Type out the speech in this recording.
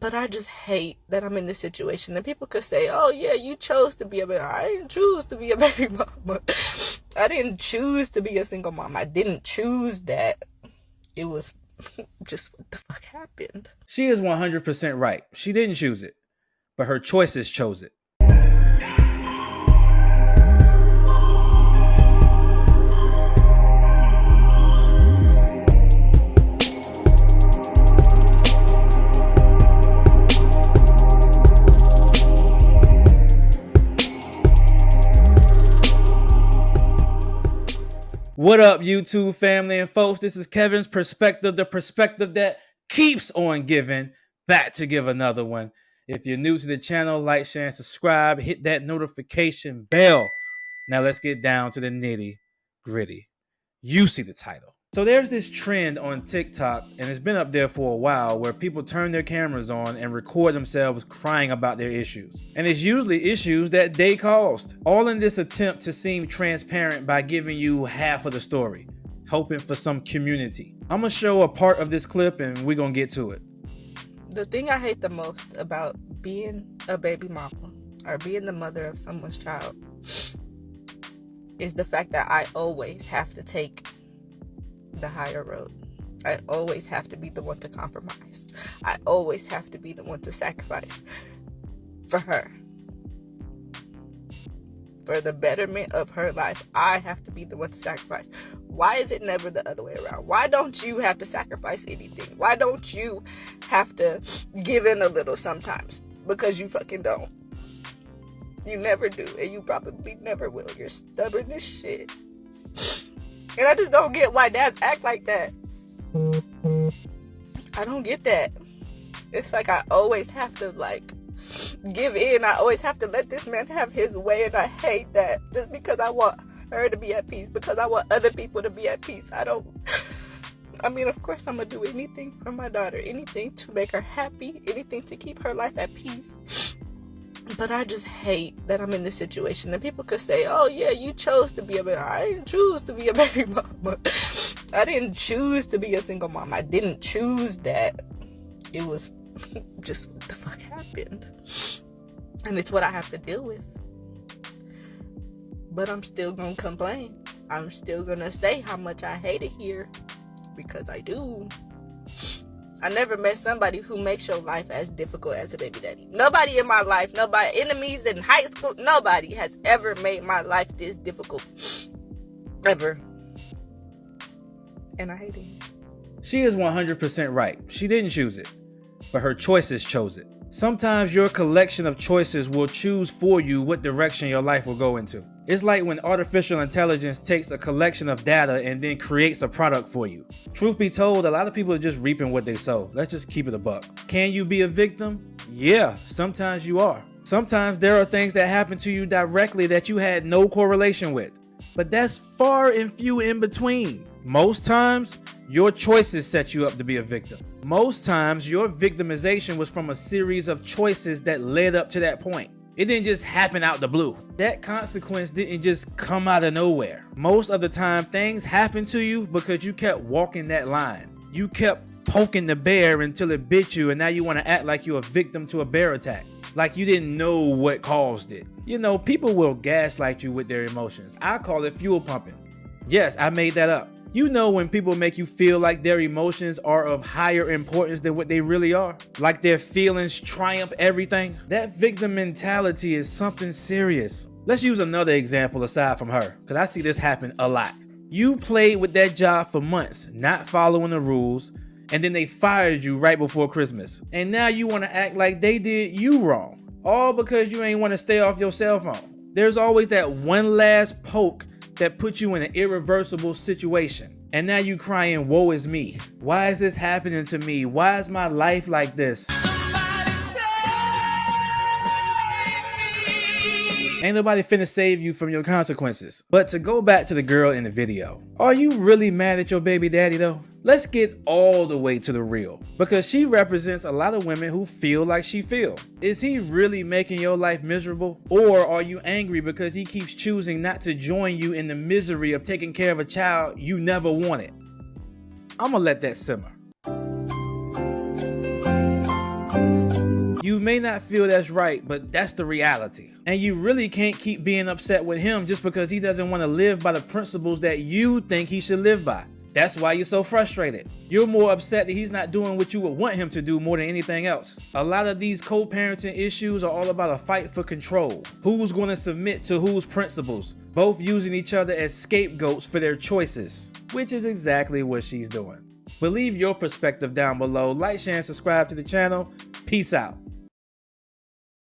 But I just hate that I'm in this situation. And people could say, oh yeah, you chose to be a baby. I didn't choose to be a baby mama. I didn't choose to be a single mom. I didn't choose that. It was just what the fuck happened. She is 100% right. She didn't choose it, but her choices chose it. What up, YouTube family and folks? This is Kevin's perspective, the perspective that keeps on giving, back to give another one. If you're new to the channel, like, share, and subscribe. Hit that notification bell. Now let's get down to the nitty gritty. You see the title. So there's this trend on TikTok, and it's been up there for a while, where people turn their cameras on and record themselves crying about their issues. And it's usually issues that they caused. All in this attempt to seem transparent by giving you half of the story, hoping for some community. I'm gonna show a part of this clip and we're gonna get to it. The thing I hate the most about being a baby mama or being the mother of someone's child is the fact that I always have to take the higher road. I always have to be the one to compromise. I always have to be the one to sacrifice for her. For the betterment of her life, I have to be the one to sacrifice. Why is it never the other way around? Why don't you have to sacrifice anything? Why don't you have to give in a little sometimes? Because you fucking don't. You never do, and you probably never will. You're stubborn as shit. And I just don't get why dads act like that. I don't get that. It's like I always have to, give in. I always have to let this man have his way, and I hate that. Just because I want her to be at peace, because I want other people to be at peace. I mean, of course I'm going to do anything for my daughter. Anything to make her happy. Anything to keep her life at peace. But I just hate that I'm in this situation. And people could say, oh yeah, you chose to be a baby. I didn't choose to be a baby mama. I didn't choose to be a single mom. I didn't choose that. It was just what the fuck happened. And it's what I have to deal with. But I'm still gonna complain. I'm still gonna say how much I hate it here. Because I do. I never met somebody who makes your life as difficult as a baby daddy. Nobody in my life, nobody, enemies in high school, nobody has ever made my life this difficult. Ever. And I hate it. She is 100% right. She didn't choose it, but her choices chose it. Sometimes your collection of choices will choose for you what direction your life will go into. It's like when artificial intelligence takes a collection of data and then creates a product for you. Truth be told, a lot of people are just reaping what they sow. Let's just keep it a buck. Can you be a victim? Yeah, sometimes you are. Sometimes there are things that happen to you directly that you had no correlation with. But that's far and few in between. Most times, your choices set you up to be a victim. Most times, your victimization was from a series of choices that led up to that point. It didn't just happen out the blue. That consequence didn't just come out of nowhere. Most of the time, things happen to you because you kept walking that line. You kept poking the bear until it bit you, and now you want to act like you're a victim to a bear attack. Like you didn't know what caused it. You know, people will gaslight you with their emotions. I call it fuel pumping. Yes, I made that up. You know when people make you feel like their emotions are of higher importance than what they really are? Like their feelings triumph everything? That victim mentality is something serious. Let's use another example aside from her, because I see this happen a lot. You played with that job for months, not following the rules, and then they fired you right before Christmas. And now you want to act like they did you wrong, all because you ain't want to stay off your cell phone. There's always that one last poke that puts you in an irreversible situation. And now you crying, woe is me. Why is this happening to me? Why is my life like this? Ain't nobody finna save you from your consequences. But to go back to the girl in the video, are you really mad at your baby daddy though? Let's get all the way to the real, because she represents a lot of women who feel like she feel. Is he really making your life miserable? Or are you angry because he keeps choosing not to join you in the misery of taking care of a child you never wanted? I'm gonna let that simmer. may not feel that's right, but that's the reality. And you really can't keep being upset with him just because he doesn't want to live by the principles that you think he should live by. That's why you're so frustrated. You're more upset that he's not doing what you would want him to do more than anything else. A lot of these co-parenting issues are all about a fight for control. Who's going to submit to whose principles? Both using each other as scapegoats for their choices, which is exactly what she's doing. But leave your perspective down below. Like, share, and subscribe to the channel. Peace out.